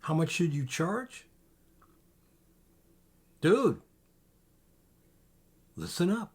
How much should you charge? Dude, listen up.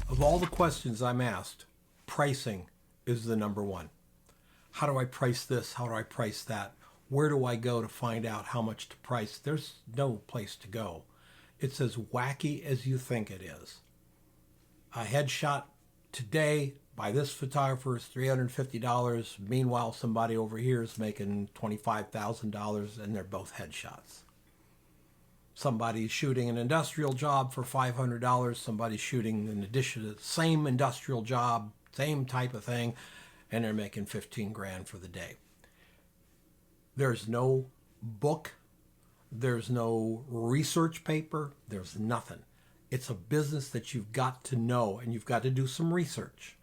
Of all the questions I'm asked, pricing is the number one. How do I price this? How do I price that? Where do I go to find out how much to price? There's no place to go. It's as wacky as you think it is. A headshot today by this photographer is $350. Meanwhile, somebody over here is making $25,000 and they're both headshots. Somebody's shooting an industrial job for $500. Somebody's shooting in addition to the same industrial job, same type of thing, and they're making 15 grand for the day. There's no book. There's no research paper. There's nothing. It's a business that you've got to know, and you've got to do some research.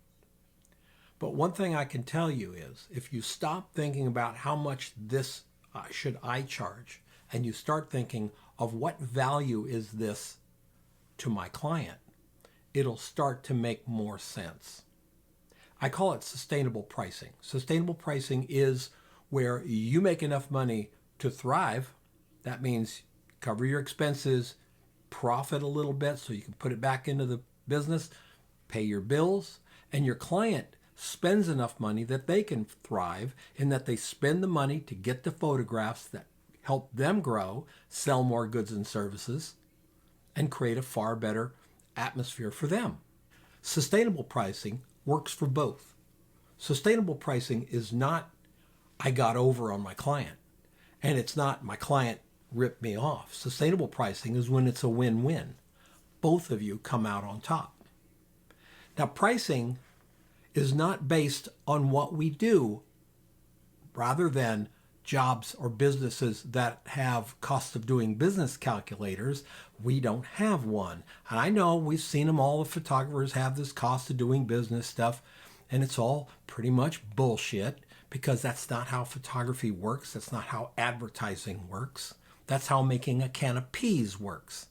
But one thing I can tell you is, if you stop thinking about how much this should I charge, and you start thinking of what value is this to my client, it'll start to make more sense. I call it sustainable pricing. Sustainable pricing is where you make enough money to thrive. That means cover your expenses, profit a little bit so you can put it back into the business, pay your bills, and your client spends enough money that they can thrive, in that they spend the money to get the photographs that help them grow, sell more goods and services, and create a far better atmosphere for them. Sustainable pricing works for both. Sustainable pricing is not, I got over on my client, and it's not, my client ripped me off. Sustainable pricing is when it's a win-win. Both of you come out on top. Now, pricing is not based on what we do, rather than jobs or businesses that have cost of doing business calculators. We don't have one. And I know we've seen them all. The photographers have this cost of doing business stuff, and it's all pretty much bullshit, because that's not how photography works. That's not how advertising works. That's how making a can of peas works.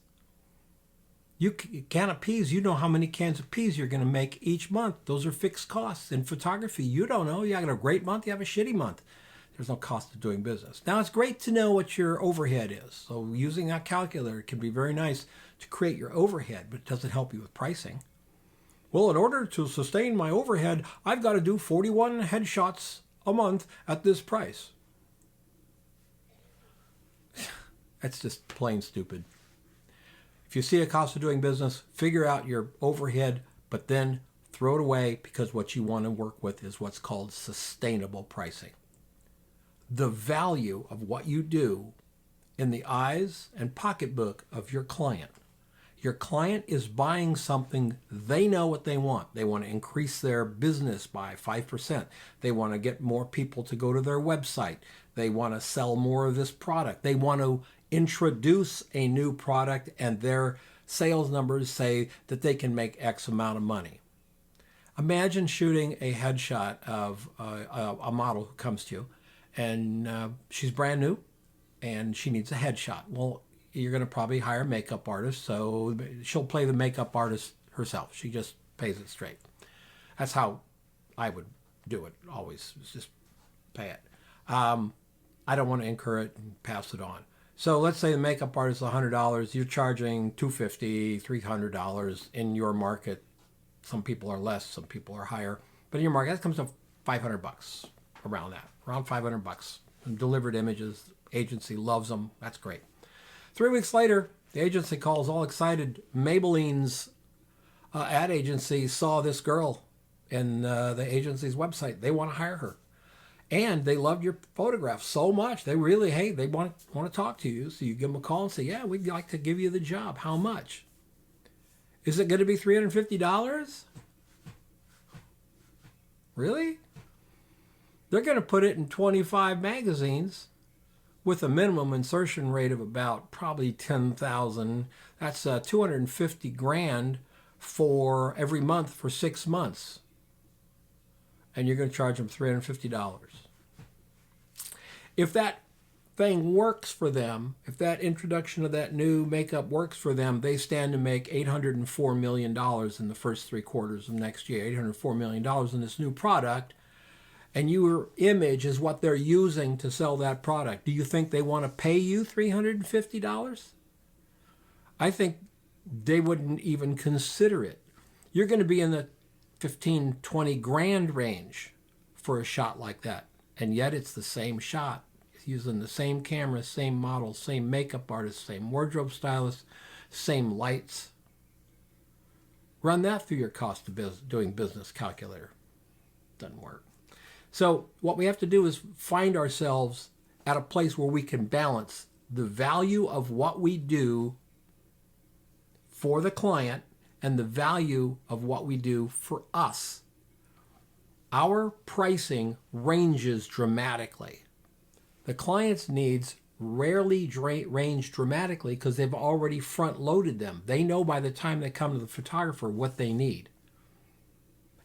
Can of peas, you know how many cans of peas you're going to make each month. Those are fixed costs. In photography, you don't know. You have a great month, you have a shitty month. There's no cost of doing business. Now, it's great to know what your overhead is. So using that calculator can be very nice to create your overhead, but it doesn't help you with pricing. Well, in order to sustain my overhead, I've got to do 41 headshots a month at this price. That's just plain stupid. If you see a cost of doing business, figure out your overhead, but then throw it away, because what you want to work with is what's called sustainable pricing. The value of what you do in the eyes and pocketbook of your client. Your client is buying something, they know what they want. They want to increase their business by 5%. They want to get more people to go to their website. They want to sell more of this product. They want to introduce a new product, and their sales numbers say that they can make X amount of money. Imagine shooting a headshot of a model who comes to you, and she's brand new, and she needs a headshot. Well, you're going to probably hire a makeup artist, so she'll play the makeup artist herself. She just pays it straight. That's how I would do it always, just pay it. I don't want to incur it and pass it on. So let's say the makeup artist is $100. You're charging $250, $300 in your market. Some people are less, some people are higher. But in your market, that comes to $500, around that, around $500. And delivered images, agency loves them. That's great. 3 weeks later, the agency calls all excited. Maybelline's ad agency saw this girl in the agency's website. They want to hire her. And they loved your photograph so much. They really, they want to talk to you. So you give them a call and say, yeah, we'd like to give you the job. How much? Is it going to be $350? Really? They're going to put it in 25 magazines with a minimum insertion rate of about probably 10,000. That's 250 grand for every month for 6 months. And you're going to charge them $350. If that thing works for them, if that introduction of that new makeup works for them, they stand to make $804 million in the first 3 quarters of next year, $804 million in this new product, and your image is what they're using to sell that product. Do you think they want to pay you $350? I think they wouldn't even consider it. You're going to be in the 15, 20 grand range for a shot like that. And yet it's the same shot. It's using the same camera, same model, same makeup artist, same wardrobe stylist, same lights. Run that through your cost of doing business calculator. Doesn't work. So what we have to do is find ourselves at a place where we can balance the value of what we do for the client and the value of what we do for us. Our pricing ranges dramatically. The client's needs rarely range dramatically because they've already front-loaded them. They know by the time they come to the photographer what they need.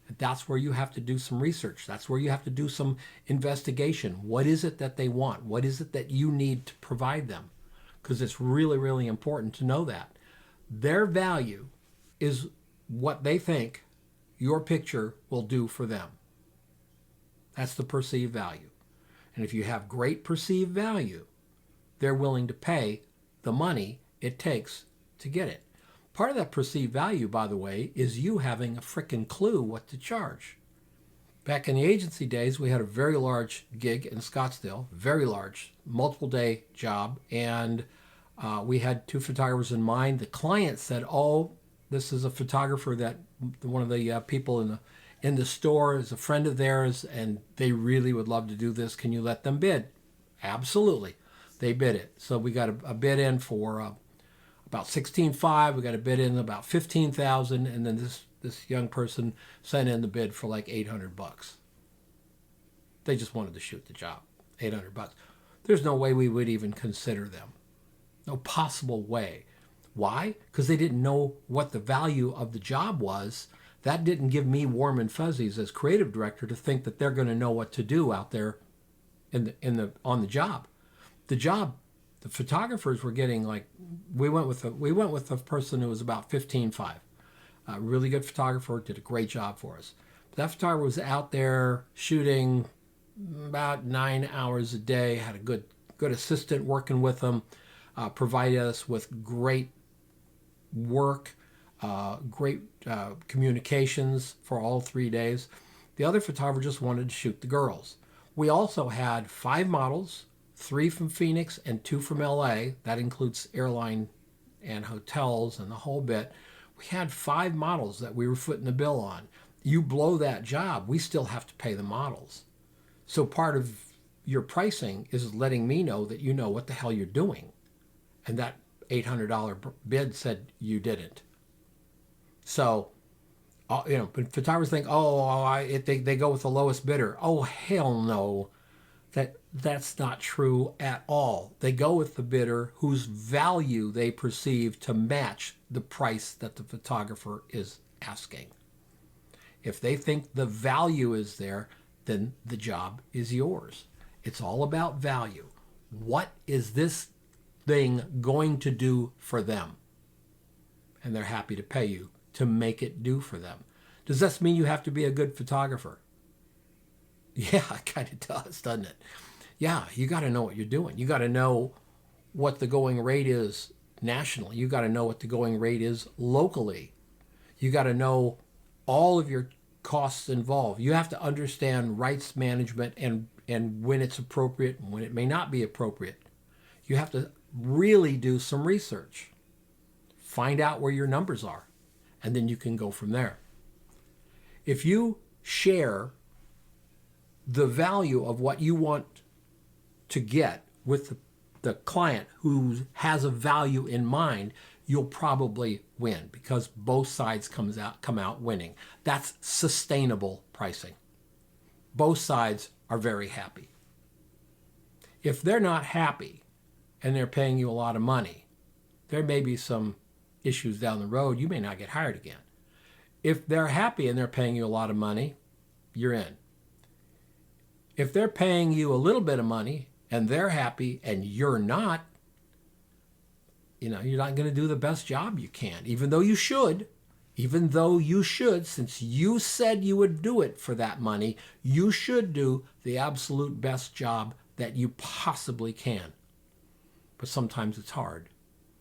And that's where you have to do some research. That's where you have to do some investigation. What is it that they want? What is it that you need to provide them? Because it's really, really important to know that. Their value is what they think your picture will do for them. That's the perceived value. And if you have great perceived value, they're willing to pay the money it takes to get it. Part of that perceived value, by the way, is you having a frickin' clue what to charge. Back in the agency days, we had a very large gig in Scottsdale, very large, multiple day job, and we had 2 photographers in mind. The client said, oh, this is a photographer that one of the people in the store is a friend of theirs, and they really would love to do this. Can you let them bid? Absolutely. They bid it. So we got a bid in for about $16,500. We got a bid in about $15,000, and then this young person sent in the bid for like $800. They just wanted to shoot the job. $800. There's no way we would even consider them. No possible way. Why? Because they didn't know what the value of the job was. That didn't give me warm and fuzzies as creative director to think that they're going to know what to do out there on the job. The photographers were getting like, we went with a person who was about $15,500. A really good photographer, did a great job for us. That photographer was out there shooting about 9 hours a day, had a good assistant working with them, provided us with great work, great communications for all 3 days. The other photographer just wanted to shoot the girls. We also had 5 models, 3 from Phoenix and 2 from LA. That includes airline and hotels and the whole bit. We had 5 models that we were footing the bill on. You blow that job, we still have to pay the models. So part of your pricing is letting me know that you know what the hell you're doing. And that $800 bid said you didn't. So, but photographers think, they go with the lowest bidder. Oh, hell no. That's not true at all. They go with the bidder whose value they perceive to match the price that the photographer is asking. If they think the value is there, then the job is yours. It's all about value. What is this thing going to do for them? And they're happy to pay you to make it do for them. Does this mean you have to be a good photographer? Yeah, it kind of does, doesn't it? Yeah, you got to know what you're doing. You got to know what the going rate is nationally. You got to know what the going rate is locally. You got to know all of your costs involved. You have to understand rights management and when it's appropriate and when it may not be appropriate. You have to really do some research. Find out where your numbers are, and then you can go from there. If you share the value of what you want to get with the client who has a value in mind, you'll probably win because both sides come out winning. That's sustainable pricing. Both sides are very happy. If they're not happy and they're paying you a lot of money, there may be some issues down the road. You may not get hired again. If they're happy and they're paying you a lot of money, you're in. If they're paying you a little bit of money and they're happy and you're not, you're not going to do the best job you can, even though you should. Even though you should, since you said you would do it for that money, you should do the absolute best job that you possibly can. But sometimes it's hard.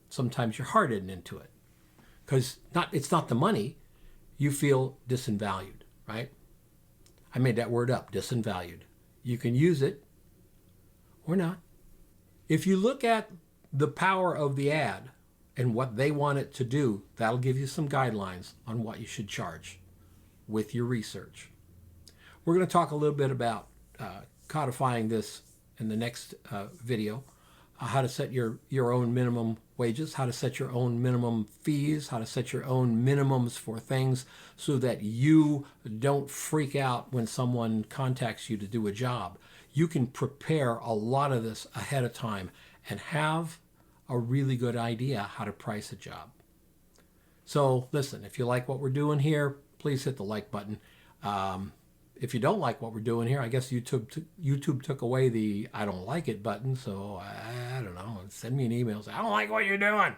Sometimes your heart isn't into it. Because it's not the money. You feel disvalued, right? I made that word up, disvalued. You can use it or not. If you look at the power of the ad and what they want it to do, that'll give you some guidelines on what you should charge with your research. We're going to talk a little bit about codifying this in the next video, how to set your own minimum wages, how to set your own minimum fees, how to set your own minimums for things so that you don't freak out when someone contacts you to do a job. You can prepare a lot of this ahead of time and have a really good idea how to price a job. So listen, if you like what we're doing here, please hit the like button. If you don't like what we're doing here, I guess YouTube took away the I don't like it button, so I don't know. Send me an email. Say, I don't like what you're doing.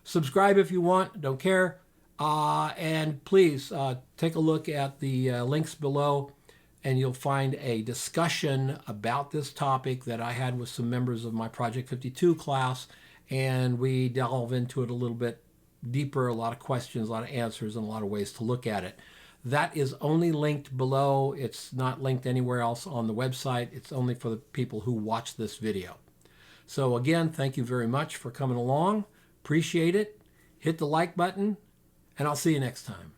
Subscribe if you want. Don't care. And please take a look at the links below, and you'll find a discussion about this topic that I had with some members of my Project 52 class, and we delve into it a little bit deeper, a lot of questions, a lot of answers, and a lot of ways to look at it. That is only linked below. It's not linked anywhere else on the website. It's only for the people who watch this video. So again, thank you very much for coming along. Appreciate it. Hit the like button, and I'll see you next time.